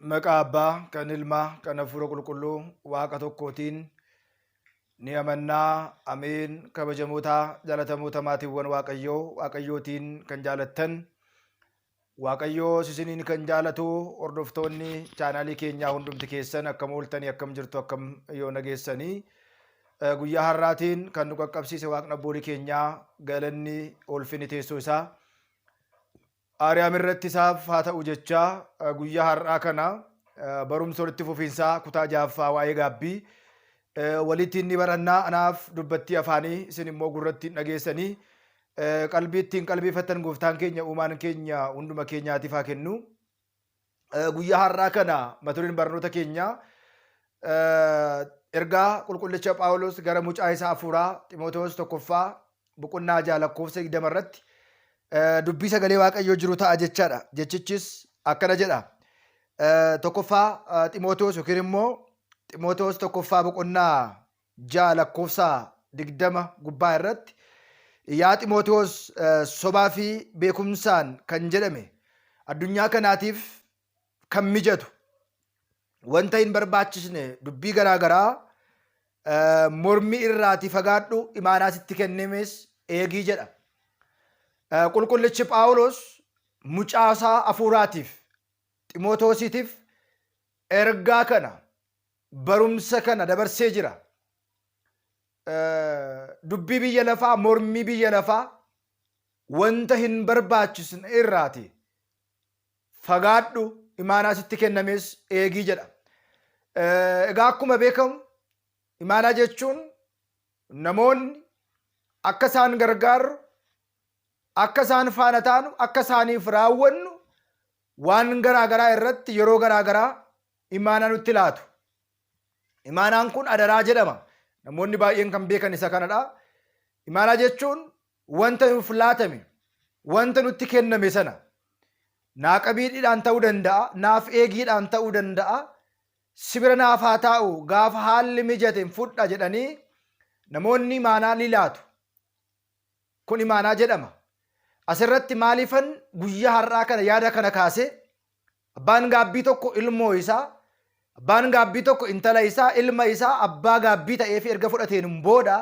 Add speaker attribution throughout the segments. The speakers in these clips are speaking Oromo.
Speaker 1: Maqaa Abbaa, kan Ilmaa, kan Hafuura Qulqulluu, Waaqa tokkootiin ni amannaa. Ameen. Kabajamoota jaalatamoota maatiiwwan Waaqayyootiin kan jaalattan, Waaqayyoo isiniin kan jaalatu hordoftoonni chaanaalii keenyaa hundumti keessan akkam ooltanii, akkam jirtu, akkam yoo nageessanii. Guyyaa har'aatiin kan nu qaqqabsiise Waaqni abbootii keenyaa galanni ulfinni teessoo isaa Aariyaam irratti isaaf haa ta'u jechaa guyyaa har'aa kana barumsa walitti fufiinsaa kutaa jaaffaa waa'ee gaabbii walitti inni barannaa anaaf dubbattii afaanii isin immoo gurratti dhageessanii qalbii ittiin qalbeeffattan gooftaan keenya uumaan keenya hunduma keenyaatiif haa kennu. Guyyaa har'aa kana mata dureen barnoota keenya ergaa qulqullicha Phaawulos gara mucaa isaa hafuuraa Xiimotewos tokkoffaa boqonnaa 6 lakkoofsa 20 irratti dubbii sagalee Waaqayyoo jiru ta'a jechaadha. Jechichis akkana jedha. Tokkoffaa Xiimotewos yookiin immoo Xiimotewos tokkoffaa boqonnaa 6 lakkoofsa 20 gubbaa irratti yaa Xiimotewos sobaa fi beekumsaan kan jedhame addunyaa kanaatiif kan mijatu wanta hin barbaachisne dubbii garaagaraa mormii irraatii fagaadhu imaanaa sitti kennames eegii jedha. Qulqullichi Phaawulos mucaasaa hafuuraatiif Xiimotewosiitiif ergaa kana barumsa kana dabarsee jira. Dubbii biyya lafaa, mormii biyya lafaa wanta hin barbaachisne irraati fagaadhu imaanaa sitti kennames eegii jedha. Egaa akkuma beekamu imaanaa jechuun namoonni akka isaan gargaarru, akka isaan faana taanu, akka isaaniif raawwannu waan garaagaraa irratti yeroo garaagaraa imaanaa nutti laatu. Imaanaan kun adaraa jedhama. Namoonni baay'een kan beekan isa kanadha. Imaanaa jechuun wanta nuuf laatame, wanta nutti kenname sana naaqabiidhaan ta'uu danda'a, naaf eegiidhaan ta'uu danda'a, sibira naaf haa taa'u gaafa haalli mijate fudha jedhanii namoonni imaanaa ni laatu. Kun imaanaa jedhama. Asirratti maaliifan guyyaa har'aa kana yaada kana kaase abbaan gaabbii tokko ilmoo isaa, abbaan gaabbii tokko intala isaa, ilma isaa abbaa gaabbii ta'eef erga fudhateen booda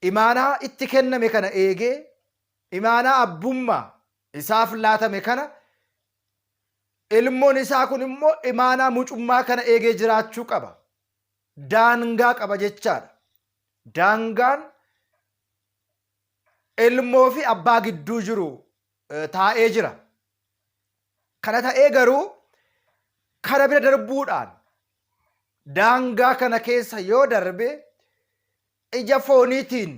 Speaker 1: imaanaa itti kenname kana eegee imaanaa abbummaa isaaf laatame kana ilmoon isaa kun immoo imaanaa mucummaa kana eegee jiraachuu qaba. Daangaa qaba jechaadha. Daangaan ilmoo fi abbaa gidduu jiru taa'ee jira. Kana ta'ee garuu kana bira darbuudhaan daangaa kana keessa yoo darbe ija fooniitiin,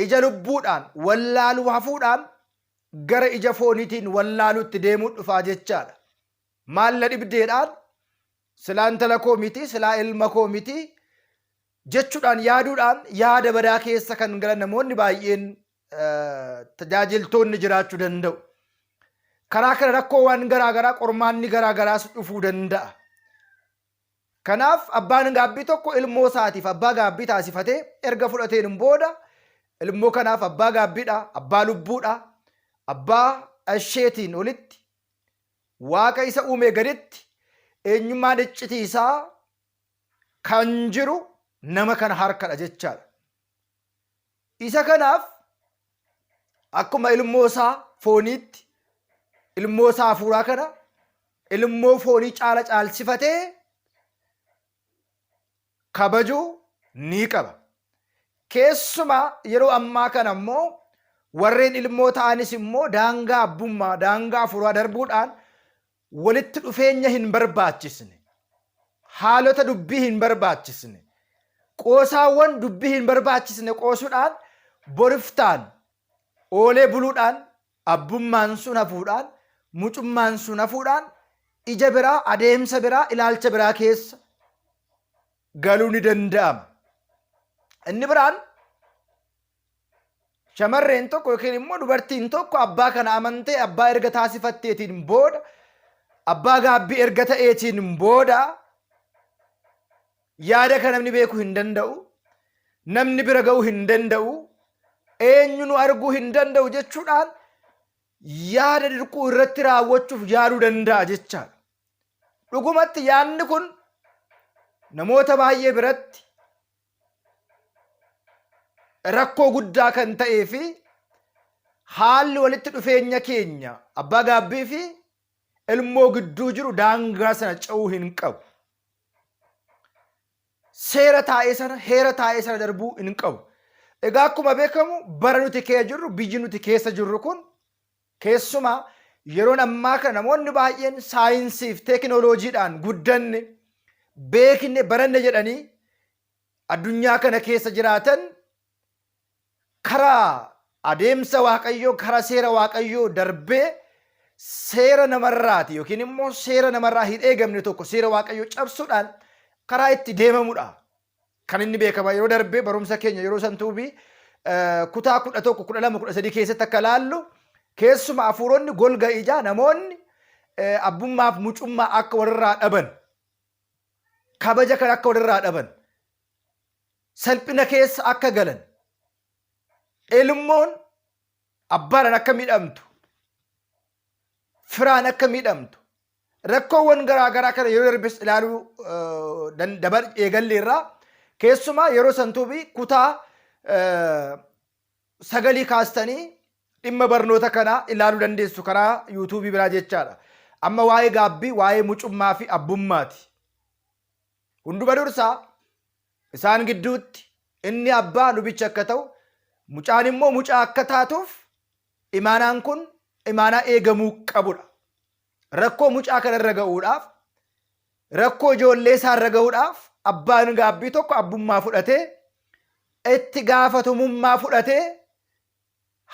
Speaker 1: ija lubbuudhaan wallaaluu hafuudhaan gara ija fooniitiin wallaaluutti deemuun dhufaa jechaadha. Maalla dhibdeedhaan silaa intala koo miti, silaa ilma koo miti jechuudhaan yaaduudhaan yaada badaa keessa kan galan namoonni baay'een tajaajiltoonni jiraachuu danda'u. Karaa kana rakkoowwan garaagaraa, qormaanni garaagaraas dhufuu danda'a. Kanaaf abbaan gaabbii tokko ilmoo isaatiif abbaa gaabbii taasifatee erga fudhateen booda ilmoo kanaaf abbaa gaabbiidha, abbaa lubbuudha, abbaa asheetiin olitti waaqa isa uume gaditti eenyummaan iccitii isaa kan jiru nama kana harkadha jechaadha. Isa kanaaf akkuma ilmoo isaa fooniitti, ilmoo isaa hafuuraa kana ilmoo foonii caala caalsifatee kabajuu ni qaba. Keessumaa yeroo ammaa kana immoo warreen ilmoo ta'anis immoo daangaa abbummaa, daangaa hafuuraa darbuudhaan walitti dhufeenya hin barbaachisne, haalota dubbii hin barbaachisne, qoosaawwan dubbii hin barbaachisne qoosuudhaan boriftaan oolee buluudhaan abbummaan sun hafuudhaan, mucummaan sun hafuudhaan ija biraa, adeemsa biraa, ilaalcha biraa keessa galuu ni danda'ama. Inni biraan shamarreen tokko yookiin immoo dubartiin tokko abbaa kana amantee abbaa erga taasifatteetiin booda, abbaa gaabbii erga ta'eetiin booda yaada kana namni beekuu hin danda'u, namni bira ga'uu hin danda'u, eenyu nu arguu hin danda'u jechuudhaan yaada dirquu irratti raawwachuuf yaaduu danda'a jechaadha. Dhugumatti yaadni kun namoota baay'ee biratti rakkoo guddaa kan ta'ee fi haalli walitti dhufeenya keenya abbaa gaabbii fi ilmoo gidduu jiru daangaa sana ce'uu hin qabu. Seera taa'ee sana heera taa'ee sana darbuu hin qabu. Egaa akkuma beekamu bara nuti keessa jirru biyyi nuti keessa jirru kun keessumaa yeroon ammaa kana namoonni baay'een saayinsii fi teekinooloojiidhaan guddanne beekne baranne jedhanii addunyaa kana keessa jiraatan karaa adeemsa waaqayyoo karaa seera waaqayyoo darbee seera namarraati yookiin immoo seera namarraa hin eegamne tokko seera waaqayyoo cabsuudhaan karaa itti deemamudha. Kan inni beekama yeroo darbee barumsa keenya yeroo santuubii kutaa 11, 12, 13 keessatti akka laallu keessuma hafuuronni golga ijaa namoonni abbummaaf mucummaa akka walirraa dhaban kabaja kan akka walirraa dhaban salphina keessa akka galan ilmoon abbaadhaan akka miidhamtu firaan akka miidhamtu rakkoowwan garaagaraa kana yeroo darbes ilaaluu dabar eegalle irraa keessumaa yeroo santuubii kutaa 9 kaastanii dhimma barnoota kanaa ilaaluu dandeessu karaa yuutuubii biraa jechaadha. Amma waa'ee gaabbii, waa'ee mucummaa fi abbummaati. Hunduma dursaa isaan gidduutti inni abbaa lubicha akka ta'u, mucaan immoo mucaa akka taatuuf imaanaan kun imaanaa eegamuu qabudha. Rakkoo mucaa kanarra ga'uudhaaf, rakkoo ijoollee isaarra ga'uudhaaf abbaan gaabbii tokko abbummaa fudhatee itti gaafatamummaa fudhatee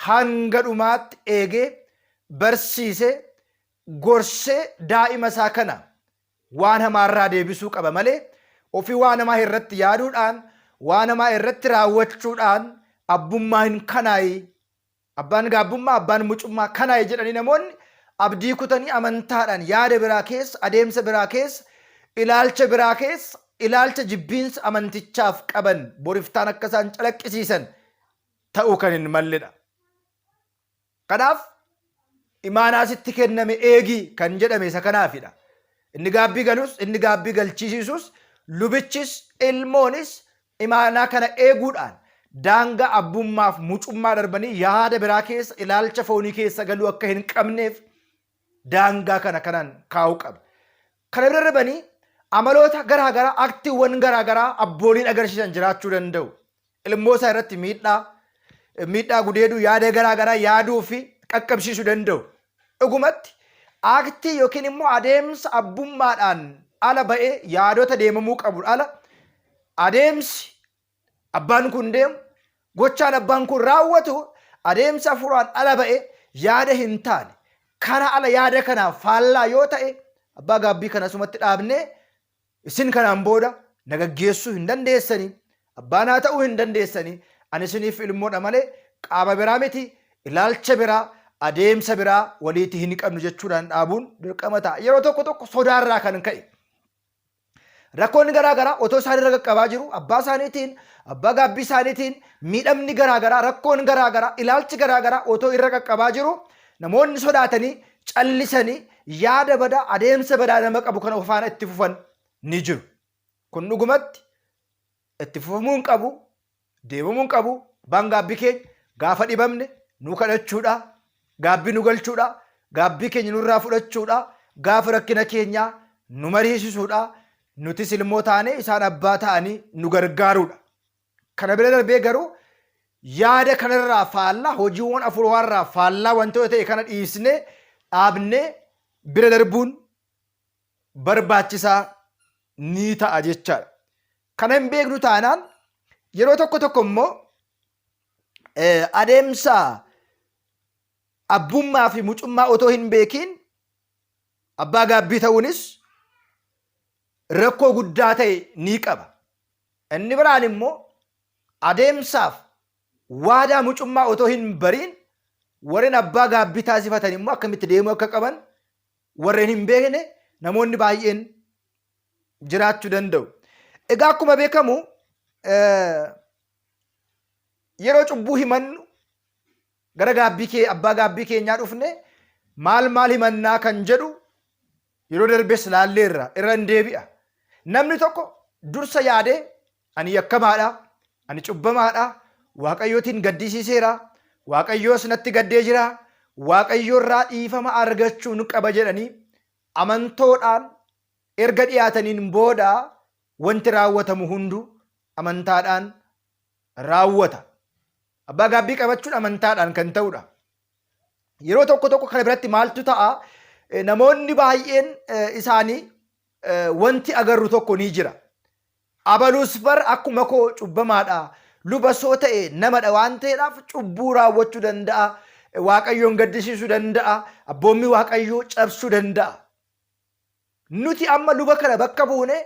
Speaker 1: hanga dhumaatti eegee barsiisee gorsee daa'ima isaa kana waan hamaarraa deebisuu qaba malee ofii waan hamaa irratti yaaduudhaan waan hamaa irratti raawwachuudhaan abbummaa hin kanaayi abbaan gaabbummaa abbaan mucummaa kanaayi jedhanii namoonni abdii kutanii amantaadhaan yaada biraa keessa adeemsa biraa keessa ilaalcha biraa keessa ilaalcha jibbiinsa amantichaaf qaban boriftaan akka isaan calaqqisiisan ta'uu kan hin malledha. Kanaaf imaanaa sitti kenname eegii kan jedhame isa kanaafidha. Inni gaabbii galus inni gaabbii galchisiisus lubichis ilmoonis imaanaa kana eeguudhaan daangaa abbummaaf mucummaa darbanii yaada biraa keessa ilaalcha foonii keessa galuu akka hin qabneef daangaa kana kanaan kaa'uu qaba. Kana bira darbanii amaloota garaagaraa aktiiwwan garaagaraa abbooliin agarsiisan jiraachuu danda'u. Ilmoo isaa irratti miidhaa gudeeduu yaada garaagaraa yaaduu fi qaqqabsiisuu danda'u. Dhugumatti aktii yookiin immoo adeemsa abbummaadhaan ala ba'ee yaadota deemamuu qabu ala adeemsi abbaan kun deemu gochaan abbaan kun raawwatu adeemsa hafuuraan ala ba'ee yaada hin taane kana ala yaada kanaaf faallaa yoo ta'e abbaa gaabbii kana sumatti dhaabnee isin kanaan booda nagaggeessuu hin dandeessanii abbaanaa ta'uu hin dandeessanii ani isiniif ilmoodha malee qaama biraa miti ilaalcha biraa adeemsa biraa waliitti hin qabnu jechuudhaan dhaabuun dirqama ta'a. Yeroo tokko tokko sodaarraa kan ka'e rakkoonni garaagaraa otoo isaan irra qaqqabaa jiru abbaa isaaniitiin abbaa gaabbii isaaniitiin miidhamni garaagaraa rakkoon garaagaraa ilaalchi garaagaraa otoo irra qaqqabaa jiru namoonni sodaatanii callisanii yaada badaa adeemsa badaa nama qabu kana ofaana itti fufan ni jiru. Kun dhugumatti itti fufamuu hin qabu deemamuu hin qabu abbaan gaabbii keenya gaafa dhibamne nu kadhachuudha gaabbii nu galchuudha gaabbii keenya nurraa fudhachuudha gaafa rakkina keenyaa nu mariisisuudha nutis ilmoo taane isaan abbaa ta'anii nu gargaaruudha. Kana bira darbee garuu yaada kanarraa faallaa hojiiwwan hafuuraarraa faallaa wantoota ta'e kana dhiisnee dhaabnee bira darbuun barbaachisaa ni ta'a jechaadha. Kana hin beeknu taanaan yeroo tokko tokko immoo adeemsa abbummaa fi mucummaa otoo hin beekiin abbaa gaabbii ta'uunis rakkoo guddaa ta'e ni qaba. Inni biraan immoo adeemsaaf waadaa mucummaa otoo hin bariin warreen abbaa gaabbii taasifatan immoo akkamitti deemuu akka qaban warreen hin beekne namoonni baay'een jiraachuu danda'u. Egaa akkuma beekamu yeroo cubbuu himannu gara abbaa gaabbii keenyaa dhufne maal himannaa kan jedhu yeroo darbees laalleerra irra hin deebi'a. Namni tokko dursa yaadee ani yakkamaadha, ani cubbamaadha, waaqayyootiin gaddisiiseera, waaqayyoos natti gaddee jira, waaqayyoorraa dhiifama argachuun qaba jedhanii amantoodhaan erga dhiyaataniin booda wanti raawwatamu hundu amantaadhaan raawwata. Abbaa gaabbii qabachuun amantaadhaan kan ta'udha. Yeroo tokko kana biratti maaltu ta'a? Namoonni baay'een isaanii wanti agarru tokko ni jira. Abaluus bar akkuma koo cubbamaadha, luba soo ta'e namadha waan ta'eedhaaf cubbuu raawwachuu danda'a, waaqayyoon gaddisiisuu danda'a, abboommii waaqayyoo cabsuu danda'a. Nuti amma luba kana bakka buune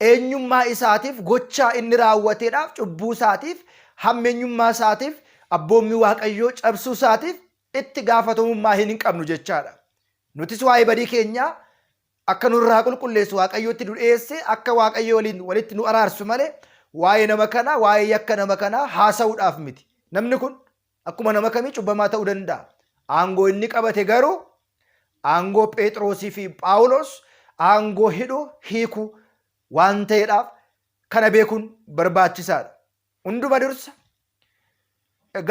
Speaker 1: eenyummaa isaatiif gochaa inni raawwateedhaaf cubbuu isaatiif hammeenyummaa isaatiif abboommii waaqayyoo cabsuu isaatiif itti gaafatamummaa hin qabnu jechaadha. Nutis waa'ee badii keenyaa akka nurraa qulqulleessu waaqayyootti nu dhiyeesse akka waaqayyo waliin walitti nu araarsu malee waa'ee nama kanaa waa'ee yakka nama kanaa haasa'uudhaaf miti. Namni kun akkuma nama kamii cubbamaa ta'uu danda'a. Aangoo inni qabate garuu aangoo Phexrosii fi Phaawulos aangoo hidhuu hiikuu waan ta'eedhaaf kana beekuun barbaachisaadha. Hunduma dursa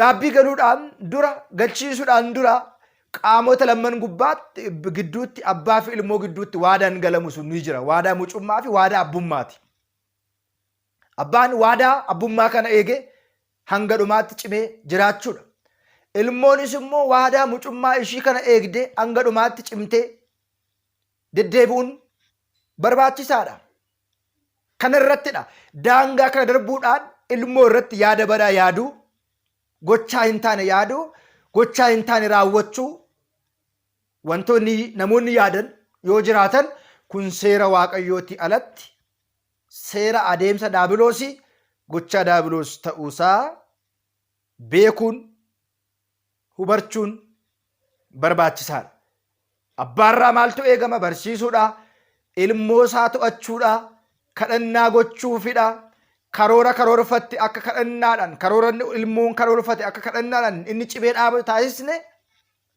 Speaker 1: gaabbii galuudhaan dura galchiisuudhaan dura qaamota lamman gubbaatti gidduutti abbaa fi ilmoo gidduutti waadaan galamu sun ni jira. Waadaa mucummaa fi waadaa abbummaati. Abbaan waadaa abbummaa kana eege hanga dhumaatti cimee jiraachuudha. Ilmoonis immoo waadaa mucummaa ishii kana eegdee hanga dhumaatti cimtee deddeebi'uun barbaachisaadha. Kana irrattidha. Daangaa kana darbuudhaan ilmoo irratti yaada badaa yaaduu, gochaa hin taane yaaduu, gochaa hin taane raawwachuu wantoonni namoonni yaadan yoo jiraatan kun seera waaqayyooti alatti seera adeemsa daabiloosii gochaa daabiloos ta'uusaa beekuun hubachuun barbaachisaadha. Abbaarraa maaltu eegama? Barsiisuudha, ilmoo isaa to'achuudha, kadhannaa gochuufidha. Karoora karoorfatte akka kadhannaadhaan karoora ilmoon karoorfate akka kadhannaadhaan inni cimee dhaabatu taasisne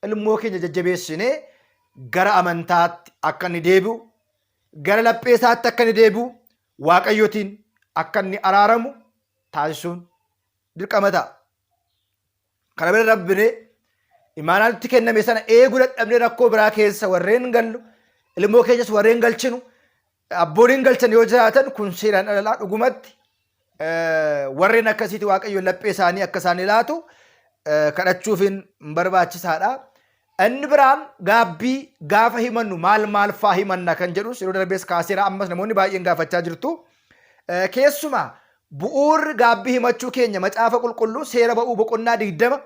Speaker 1: ilmoo keenya jajjabeessine gara amantaatti akka inni deebi'u, gara lapheesaatti akka inni deebi'u, waaqayyootiin akka inni araaramu taasisuun dirqama ta'a. Kana bira darbinee imaanaatti kenname sana eeguu dadhabnee rakkoo biraa keessa warreen gallu, ilmoo keenyas warreen galchinu, abbooliin galchan yoo jiraatan kun seeraan dhalaa dhugumatti warreen akkasiiti waaqayyoon laphee isaanii akka isaan ilaatu kadhachuufiin barbaachisaadha. Inni biraan gaabbii gaafa himannu maal faa himanna kan jedhus yeroo darbees kaaseera ammas namoonni baay'een gaafachaa jirtu. Keessumaa bu'uurri gaabbii himachuu keenya macaafa qulqulluu seera ba'uu boqonnaa 20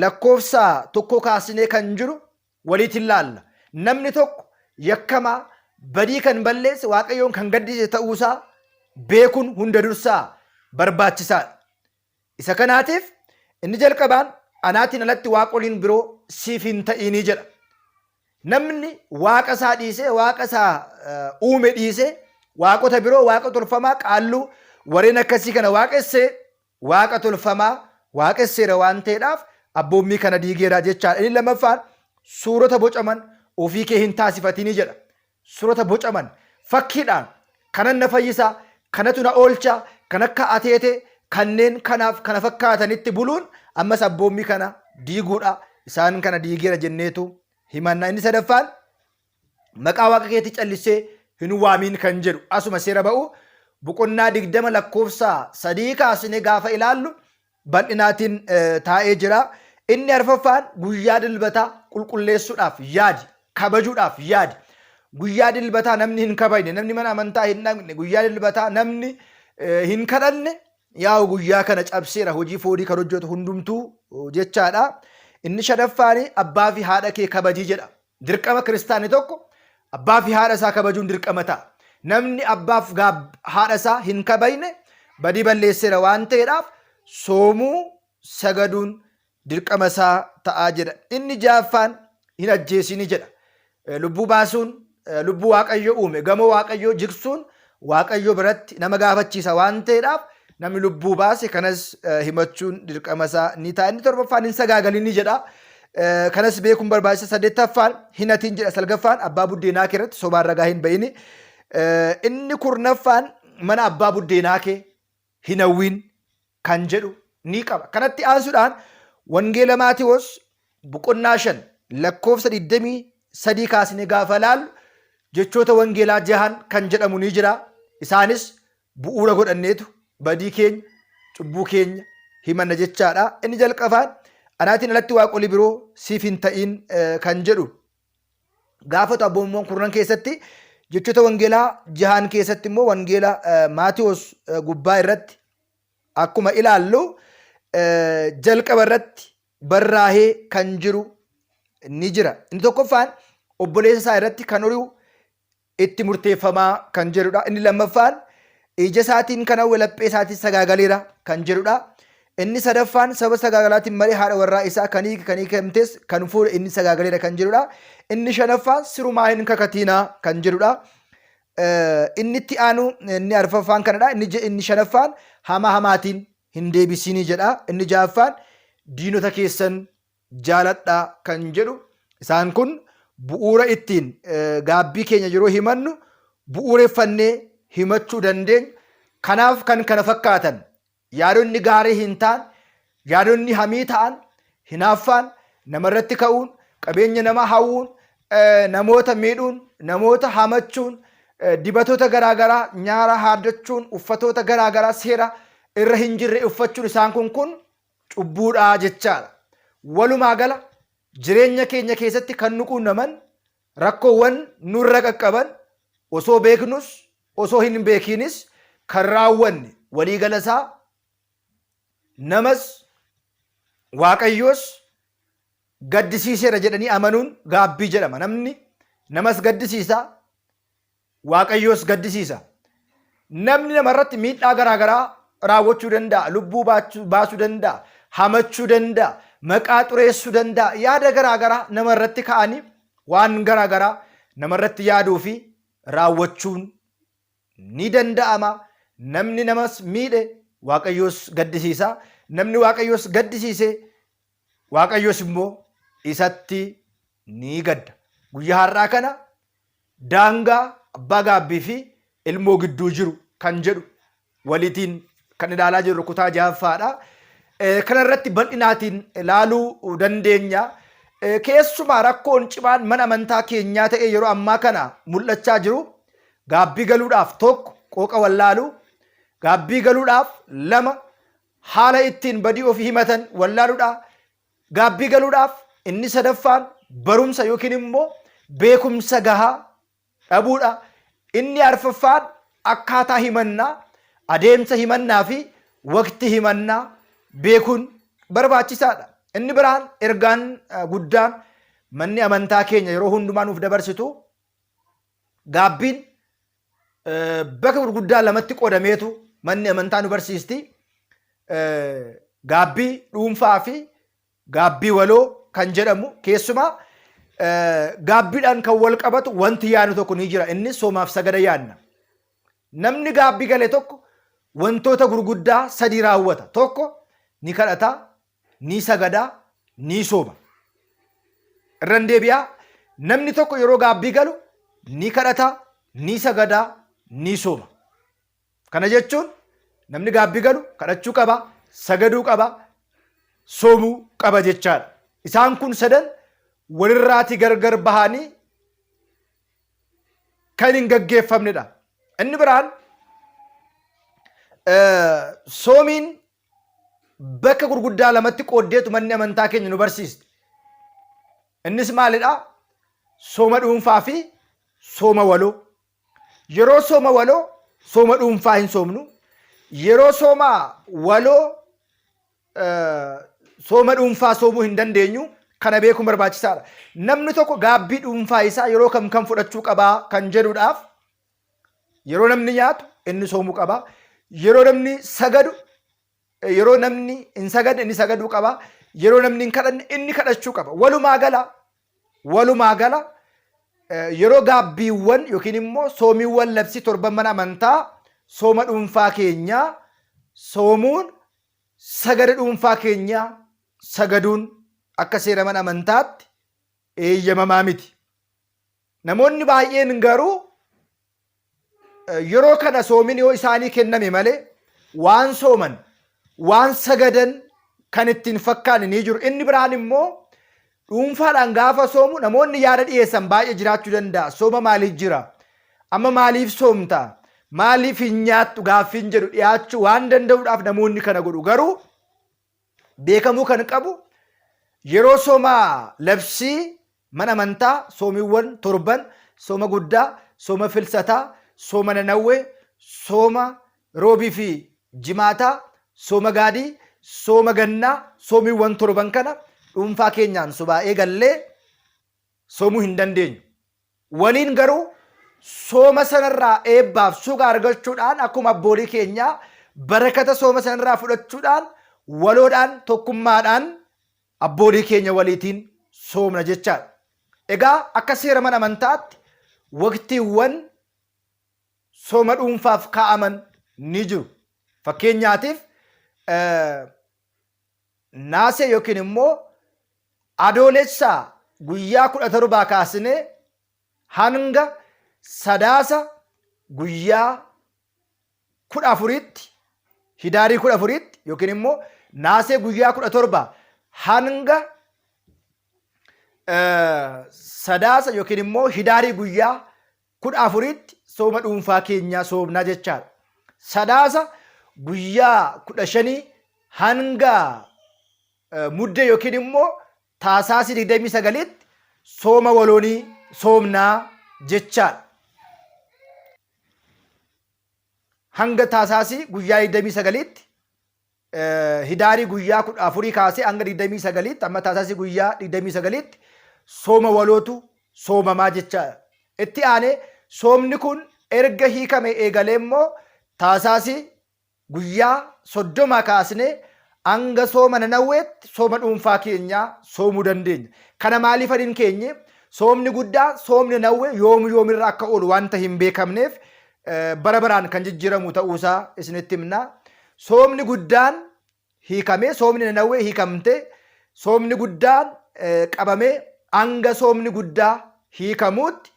Speaker 1: lakkoofsa 1 kaasinee kan jiru waliitiin laalla. Namni tokko yakkamaa badii kan balleesse waaqayyoon kan gaddise ta'uusaa beekuun hunda dursaa barbaachisaadha. Isa kanaatiif inni jalqabaan anaatiin alatti waaqoliin biroo siif hin ta'inii jedha. Namni waaqa isaa dhiisee waaqa isaa uume dhiisee waaqota biroo waaqa tolfamaa qaalluu warreen akkasii kana waaqessee waaqa tolfamaa waaqesseera waan ta'eedhaaf abboommii kana diigeera jechaadha. Inni lammaffaan suurota bocaman ofii kee hin taasifatinii jedha. Suurota bocaman fakkiidhaan kanan na fayyisaa, kanatu na oolcha, kan akka ateete kanneen kanaaf kana fakkaatanitti buluun ammas abboommii kana diiguudha. Isaan kana diigeera jenneetu himanna. Inni sadaffaan maqaa waaqa keetti callisee hin waamiin kan jedhu asuma seera ba'uu boqonnaa 20 lakkoofsa 3 kaasnee gaafa ilaallu bal'inaatiin taa'ee jira. Inni arfaffaan guyyaa dilbataa qulqulleessuudhaaf yaadi, kabajuudhaaf yaadi. Guyyaa dilbataa namni hin kabajne, namni mana amantaa hin dhaqne, guyyaa dilbataa namni hin kadhanne yaa'u guyyaa kana cabseera, hojii foodii kan hojjetu hundumtuu jechaadha. Inni shanaffaan abbaa fi haadha kee kabajii jedha. Dirqama kiristaanii tokko abbaa fi haadha isaa kabajuun dirqama ta'a. Namni abbaa fi haadha isaa hin kabajne badii balleesseera waan ta'eedhaaf soomuu sagaduun dirqama isaa ta'aa jedha. Inni ja'affaan hin ajjeesini jedha. Lubbuu baasuun lubbuu waaqayyo uume gamoo waaqayyoo jigsuun waaqayyo biratti nama gaafachiisa waan ta'eedhaaf namni lubbuu baase kanas himachuun dirqama isaa ni ta'a. Inni torbaffaan hin sagaagalin ni jedha. Kanas beekuun barbaachisa. Saddeettaffaan hin hatin jedha. Salgaffaan abbaa buddeenaa kee irratti sobaan ragaa hin bayini. Inni kurnaffaan mana abbaa buddeenaa kee hin hawwiin kan jedhu ni qaba. Kanatti aansuudhaan wangeela Maatiyoos boqonnaa 5 lakkoofsa 23 kaasnee gaafa laallu jechoota wangeelaa 6 kan jedhamu ni jira. Isaanis bu'uura godhanneetu badii keenya, cubbuu keenya himanna jechaadha. Inni jalqabaan anaatiin alatti waaqolii biroo siif hin ta'in kan jedhu gaafatu abboommoon kurnan keessatti jechoota wangeelaa 6 keessatti immoo wangeela Maatiyoos gubbaa irratti akkuma ilaallu jalqaba irratti barraahee kan jiru ni jira. Inni tokkoffaan obboleessa isaa irratti kan horiu itti murteeffamaa kan jedhudha. Inni lammaffaan ija isaatiin kan hawwe laphee isaatiin sagaagaleera kan jedhudha. Inni sadaffaan saba sagaagalaatiin malee haadha warraa isaa kan hiikamtes kan fuudhe inni sagaagaleera kan jedhudha. Inni shanaffaan sirumaa hin kakatiinaa kan jedhudha. Inni itti aanu inni arfaffaan kanadha. Inni shanaffaan hamaa hamaatiin hin deebisinii jedha. Inni ja'affaan diinota keessan jaaladhaa kan jedhu. Isaan kun bu'uura ittiin gaabbii keenya yeroo himannu bu'uureffannee himachuu dandeenya. Kanaaf kan kana fakkaatan yaadonni gaarii hin ta'an, yaadonni hamii ta'an, hinaaffaan, namarratti ka'uun, qabeenya nama hawwuun, namoota miidhuun, namoota hamachuun, dibatoota garaagaraa nyaara haaddachuun, uffatoota garaagaraa seera irra hin jirre uffachuun isaan kun cubbuudhaa jechaadha. Walumaa gala jireenya keenya keessatti kan nu quunnaman rakkoowwan nurra qaqqaban osoo beeknus osoo hin beekinis kan raawwanne waliigala isaa namas waaqayyoos gaddisiiseera jedhanii amanuun gaabbii jedhama. Namni namas gaddisiisa, waaqayyoos gaddisiisa. Namni namarratti miidhaa garaagaraa raawwachuu danda'a, lubbuu baasuu danda'a, hamachuu danda'a, maqaa xureessuu danda'a, yaada garaagaraa namarratti ka'anii waan garaagaraa namarratti yaaduu fi raawwachuun ni danda'ama. Namni namas miidhe waaqayyoos gaddisiisa. Namni waaqayyoos gaddisiise waaqayyoos immoo isatti ni gadda. Guyyaa har'aa kana daangaa abbaa gaabbii fi ilmoo gidduu jiru kan jedhu walitiin kan ilaalaa jirru kutaa 6ffaadha. Kana irratti bal'inaatiin ilaaluu dandeenya. Keessumaa rakkoon cimaan mana amantaa keenyaa ta'e yeroo ammaa kana mul'achaa jiru gaabbii galuudhaaf tokko qooqa wallaaluu, gaabbii galuudhaaf lama haala ittiin badii ofii himatan wallaaluudha. Gaabbii galuudhaaf inni sadaffaan barumsa yookiin immoo beekumsa gahaa dhabuudha. Inni arfaffaan akkaataa himannaa, adeemsa himannaa fi waqtii himannaa beekuun barbaachisaadha. Inni biraan ergaan guddaan manni amantaa keenya yeroo hundumaa nuuf dabarsitu gaabbiin bakka gurguddaa lamatti qoodameetu manni amantaa nu barsiisti. Gaabbii dhuunfaa fi gaabbii waloo kan jedhamu keessumaa gaabbiidhaan kan wal qabatu wanti yaadnu tokko ni jira. Inni soomaaf sagada yaadna. Namni gaabbii gale tokko wantoota gurguddaa 3 raawwata. Tokko ni kadhata, ni sagada, ni sooma. Irran deebi'aa namni tokko yeroo gaabbii galu ni kadhata, ni sagada, ni sooma. Kana jechuun namni gaabbii galu kadhachuu qaba, sagaduu qaba, soomuu qaba jechaadha. Isaan kun sadan walirraati gargar bahanii kan hin gaggeeffamnedha. Inni biraan soomiin bakka gurguddaa lamatti qooddeetu manni amantaa keenya nu barsiiste. Innis maalidha? Sooma dhuunfaa fi sooma waloo. Yeroo sooma waloo sooma dhuunfaa hin soomnu. Yeroo sooma waloo sooma dhuunfaa soomuu hin dandeenyu. Kana beekuun barbaachisaadha. Namni tokko gaabbii dhuunfaa isaa yeroo kam fudhachuu qabaa kan jedhuudhaaf yeroo namni nyaatu inni soomuu qaba. Yeroo namni sagadu yeroo namni hin sagadne inni sagaduu qaba. Yeroo namni hin kadhanne inni kadhachuu qaba. Walumaa gala yeroo gaabbiiwwan yookiin immoo soomiiwwan labsii torban mana amantaa sooma dhuunfaa keenyaa soomuun sagada dhuunfaa keenyaa sagaduun akka seera mana amantaatti eeyyamamaa miti. Namoonni baay'een garuu yeroo kana soomin yoo isaanii kenname malee waan sooman waan sagadan kan ittiin fakkaanne ni jiru. Inni biraan immoo dhuunfaadhaan gaafa soomu namoonni yaada dhiyeessan baay'ee jiraachuu danda'a. Sooma maaliif jira? Amma maaliif soomta? Maaliif hin nyaattu gaaffiin jedhu dhiyaachuu waan danda'uudhaaf namoonni kana godhu. Garuu beekamuu kan qabu yeroo sooma labsii mana amantaa soomiiwwan torban, sooma guddaa, sooma filsataa, sooma nanawwee, sooma roobii fi jimaataa, sooma gaadii, sooma gannaa, soomiiwwan torban kana dhuunfaa keenyaan subaa'ee gallee soomuu hin dandeenyu. Waliin garuu sooma sanarraa eebbaaf suga argachuudhaan akkuma abboolii keenyaa barakata sooma sanarraa fudhachuudhaan waloodhaan tokkummaadhaan abboolii keenya waliitiin soomna jechaadha. Egaa akka seera mana amantaatti waqtiiwwan sooma dhuunfaaf kaa'aman ni jiru. Fakkeenyaatiif naasee yookiin immoo adoolessaa guyyaa 17 kaasnee hanga sadaasa guyyaa 14tti hidaarii 14tti yookiin immoo naasee guyyaa 17 hanga sadaasa yookiin immoo hidaarii guyyaa 14tti sooma dhuunfaa keenyaa soomnaa jechaadha. Sadaasa guyyaa 15 hanga mudde yookiin immoo taasaasii 29tti sooma waloonii soomnaa jechaadha. Hanga taasaasii guyyaa 29tti hidaarii guyyaa 14 kaasee hanga 29tti amma taasaasii guyyaa 29tti sooma walootu soomamaa jechaadha. Itti aanee soomni kun erga hiikame eegalee immoo taasaasii guyyaa 30 kaasnee hanga sooma nanawweetti sooma dhuunfaa keenyaa soomuu dandeenya. Kana maaliif hin keenye? Soomni guddaa soomni nanawwee yoomirra akka oolu wanta hin beekamneef bara baraan kan jijjiiramu ta'uusaa isinitti himna. Soomni guddaan hiikamee soomni nanawwee hiikamte soomni guddaan qabamee hanga soomni guddaa hiikamuutti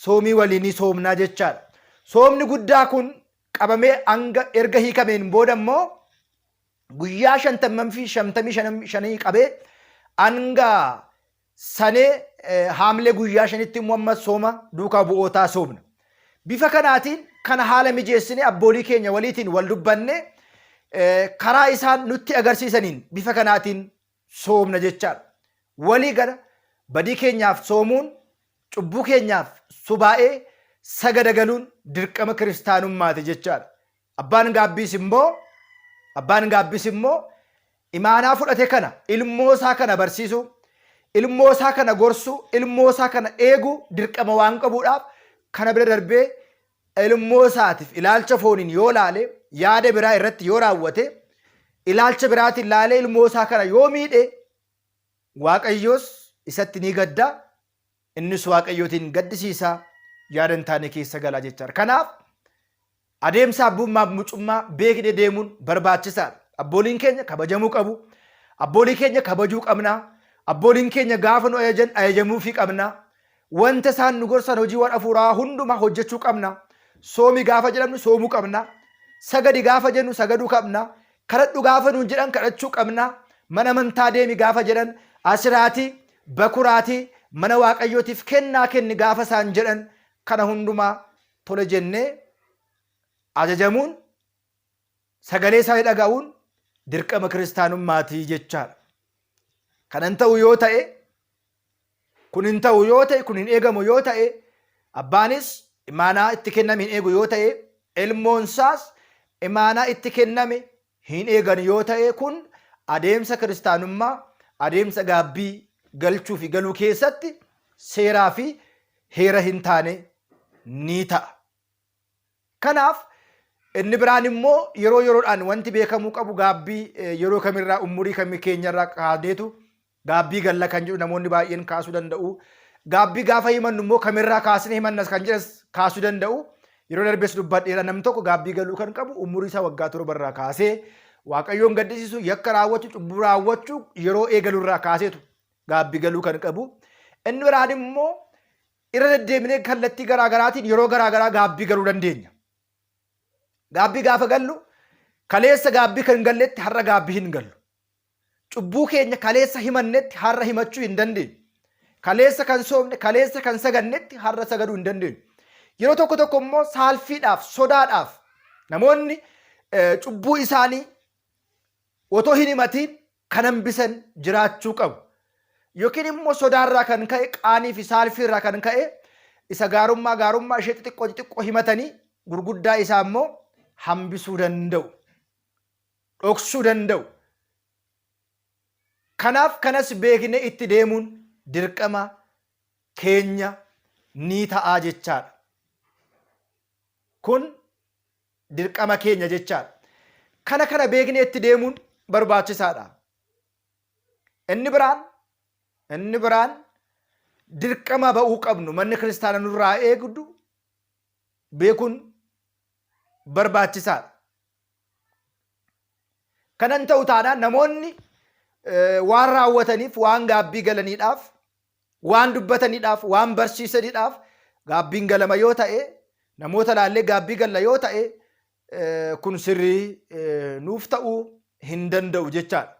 Speaker 1: soomii waliinii soomnaa jechaadha. Soomni guddaa kun qabamee hanga erga hiikameen booda immoo guyyaa 55 qabee hanga sanee haamlee guyyaa 5tti immoo amma sooma duukaa bu'ootaa soomna. Bifa kanaatiin kana haala mijeessine abboolii keenya waliitiin wal dubbanne karaa isaan nutti agarsiisaniin bifa kanaatiin soomna jechaadha. Walii gara badii keenyaaf soomuun cubbuu keenyaaf subaa'ee sagada galuun dirqama kiristaanummaati jechaadha. Abbaan gaabbiis immoo imaanaa fudhate kana ilmoo isaa kana barsiisu, ilmoo isaa kana gorsu, ilmoo isaa kana eegu dirqama waan qabuudhaaf kana bira darbee ilmoo isaatiif ilaalcha fooniin yoo laale yaada biraa irratti yoo raawwate ilaalcha biraatiin laalee ilmoo isaa kana yoo miidhe Waaqayyoos isatti ni gadda, innis Waaqayyootiin gaddisiisaa yaada hin taane keessa galaa jechaadha. Kanaaf adeemsa abbummaaf mucummaa beeknee deemuun barbaachisaadha. Abbooliin keenya kabajamuu qabu. Abboolii keenya kabajuu qabna. Abbooliin keenya gaafa nu ajajan ajajamuufii qabna. Wanta isaan nu gorsan hojiiwwan hafuuraa hundumaa hojjechuu qabna. Soomi gaafa jedhamnu soomuu qabna. Sagadi gaafa jennu sagaduu qabna. Kadhadhu gaafa nuun jedhan kadhachuu qabna. Mana amantaa deemi gaafa jedhan asiraatii, bakuraatii, mana waaqayyootiif kennaa kenni gaafa isaan jedhan kana hundumaa tole jennee ajajamuun sagalee isaa dhaga'uun dirqama kiristaanummaati jechaadha. Kanan ta'u yoo ta'e, kun hin ta'u yoo ta'e, kun hin eegamu yoo ta'e, abbaanis imaanaa itti kenname hin eegu yoo ta'e, ilmoonsaas imaanaa itti kenname hin eegan yoo ta'e, kun adeemsa kiristaanummaa, adeemsa gaabbii galchuu fi galuu keessatti seeraa fi heera hin taane ni ta'a. Kanaaf inni biraan immoo yeroo yeroodhaan wanti beekamuu qabu gaabbii yeroo kamirraa umurii kamii keenyarraa kaaneetu gaabbii galla kan jedhu namoonni baay'een kaasuu danda'u. Gaabbii gaafa himannu immoo kamirraa kaasnee himannas kan jedhas kaasuu danda'u. yeroo darbees dubbadheera nam tokko gaabbii galuu kan qabu umurii isaa waggaa 7 irraa kaasee waaqayyoon gaddisiisu yakka raawwachuu cubbuu raawwachuu yeroo eegalu irraa kaaseetu gaabbii galuu kan qabu. Inni biraan immoo irra deddeebinee kallattii garaagaraatiin yeroo garaagaraa gaabbii galuu dandeenya. Gaabbii gaafa gallu kaleessa gaabbii kan galletti har'a gaabbii hin gallu. Cubbuu keenya kaleessa himannetti har'a himachuu hin dandeenyu. Kaleessa kan soomne kaleessa kan sagannetti har'a sagaduu hin dandeenyu. Yeroo tokko tokko immoo saalfiidhaaf sodaadhaaf namoonni cubbuu isaanii otoo hin himatiin kan hambisan jiraachuu qabu. Yookiin immoo sodaarraa kan ka'e qaanii fi saalfiirraa kan ka'e isa gaarummaa ishee xixiqqoo himatanii gurguddaa isaa immoo hambisuu danda'u. Dhoksuu danda'u. Kanaaf kanas beeknee itti deemuun dirqama keenya ni ta'a jechaadha. Kun dirqama keenya jechaadha. Kana beeknee itti deemuun barbaachisaadha. Inni biraan dirqama ba'uu qabnu manni kiristaanaa nurraa eegdu beekuun barbaachisaadha. Kanan ta'u taanaan namoonni waan raawwataniif waan gaabbii galaniidhaaf waan dubbataniidhaaf waan barsiisaniidhaaf gaabbiin galama yoo ta'e namoota laallee gaabbii galla yoo ta'e kun sirrii nuuf ta'uu hin danda'u jechaadha.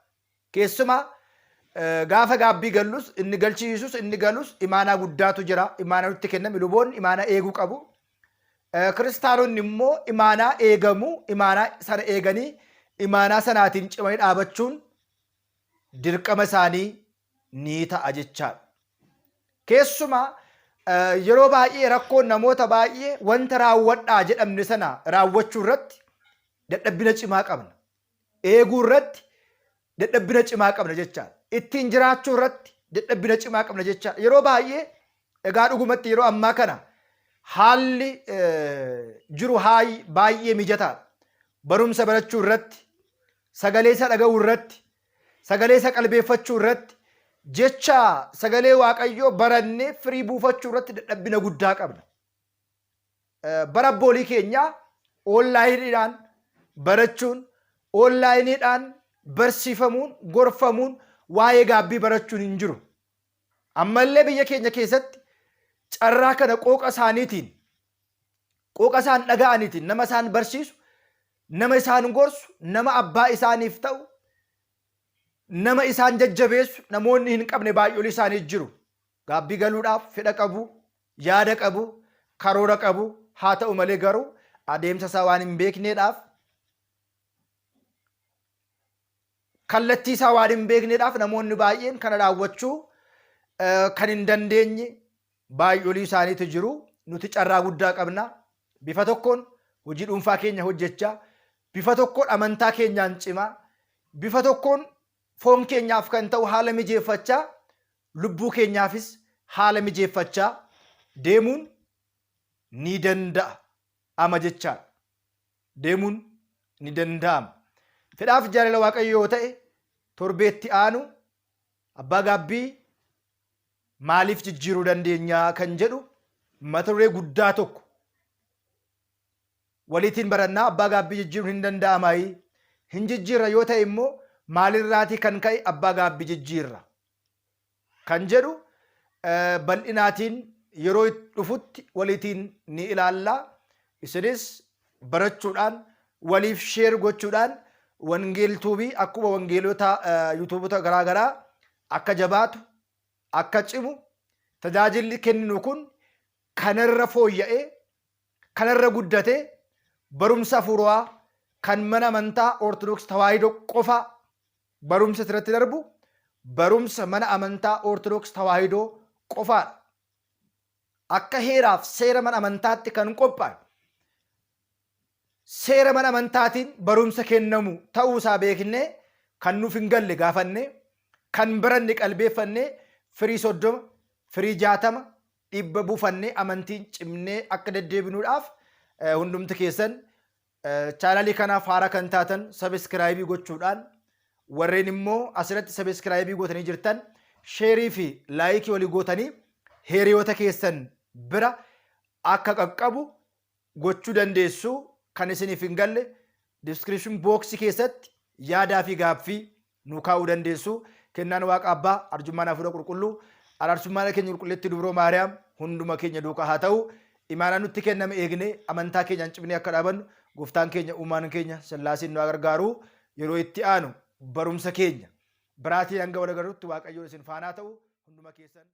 Speaker 1: Keessumaa gaafa gaabbii gallus inni galchiisus inni galus imaanaa guddaatu jira. Imaanaa nutti kenname luboonni imaanaa eeguu qabu. Kiristaanonni immoo imaanaa eegamuu imaanaa sana eeganii imaanaa sanaatiin cimanii dhaabachuun dirqama isaanii ni ta'a jechaadha. Keessumaa yeroo baay'ee rakkoon namoota baay'ee wanta raawwadhaa jedhamne sana raawwachuu irratti dadhabbina cimaa qabna. Eeguu irratti dadhabbina cimaa qabna jechaadha. Ittiin jiraachuu irratti dadhabbina cimaa qabna jechaadha. Yeroo baay'ee egaa dhugumatti yeroo ammaa kana haalli jiru baay'ee mijataadha. Barumsa barachuu irratti, sagalee isa dhaga'uu irratti, sagalee isa qalbeeffachuu irratti, jecha sagalee waaqayyoo barannee firii buufachuu irratti dadhabbina guddaa qabna. Bara abboolii keenyaa onlaayiniidhaan barachuun, onlaayiniidhaan barsiifamuun, gorfamuun, waa'ee gaabbii barachuun hin jiru. Ammallee biyya keenya keessatti carraa kana qooqa isaaniitiin, qooqa isaan dhaga'aniitiin nama isaan barsiisu, nama isaan gorsu, nama abbaa isaaniif ta'u, nama isaan jajjabeessu namoonni hin qabne baay'oolii isaanii jiru. Gaabbii galuudhaaf fedha qabu, yaada qabu, karoora qabu. Haa ta'u malee garuu adeemsa isaa waan hin beekneedhaaf, kallattii isaa waan hin beekneedhaaf namoonni baay'een kana raawwachuu kan hin dandeenye baay'oolii isaaniitu jiru. Nuti carraa guddaa qabna. Bifa tokkoon hojii dhuunfaa keenya hojjechaa, bifa tokkoon amantaa keenyaan cimaa, bifa tokkoon foon keenyaaf kan ta'u haala mijeeffachaa, lubbuu keenyaafis haala mijeeffachaa deemuun ni danda'ama jechaadha. Deemuun ni danda'ama. Fedhaaf jaalala waaqayyoo yoo ta'e torbeetti aanu abbaa gaabbii maaliif jijjiiruu dandeenya kan jedhu mata duree guddaa tokko waliitiin barannaa. Abbaa gaabbii jijjiiruun hin danda'amaayi. Hin jijjiirra yoo ta'e immoo maalirraatii kan ka'e abbaa gaabbii jijjiirra kan jedhu bal'inaatiin yeroo dhufutti waliitiin ni ilaalla. Isinis barachuudhaan waliif sheer gochuudhaan wangeeltuubii akkuma wangeelota yuutuubota garaagaraa akka jabaatu akka cimu tajaajilli kenninu kun kanarra fooyya'ee kanarra guddatee barumsa fuuraa kan mana amantaa Ortodoksii Tawaahidoo qofa barumsa irratti darbu barumsa mana amantaa Ortodoksii Tawaahidoo qofaadha. Akka heeraaf seera mana amantaatti kan qophaa'e seera mana amantaatiin barumsa kennamu ta'uu isaa beeknee kan nuuf hin galle gaafanne kan baranne qalbeeffannee firii 30 firii 60 dhibba buufannee amantiin cimnee akka deddeebinuudhaaf hundumti keessan chaanalii kanaaf haara kan taatan sabiskiraayibii gochuudhaan warreen immoo asirratti sabiskiraayibii gootanii jirtan sheerii fi laayikii walii gootanii hiriyoota keessan bira akka qaqqabu gochuu dandeessu. Kan isiniif hin galle description box keessatti yaadaa fi gaaffii nu kaa'uu dandeessu. Kennaan Waaqa Abbaa, arjummaan Hafuura Qulqulluu, araarsummaan keenya qulqulleetti Dubroo Maariyaam hunduma keenya duukaa haa ta'u. Imaanaa nutti kenname eegnee amantaa keenyaan cimnee akka dhaabannu Gooftaan keenya uumaan keenya Sillaaseen nu gargaaru. Yeroo itti aanu barumsa keenya biraatiin hanga wal agarrutti Waaqayyoon isin faanaa ta'u hunduma keessan.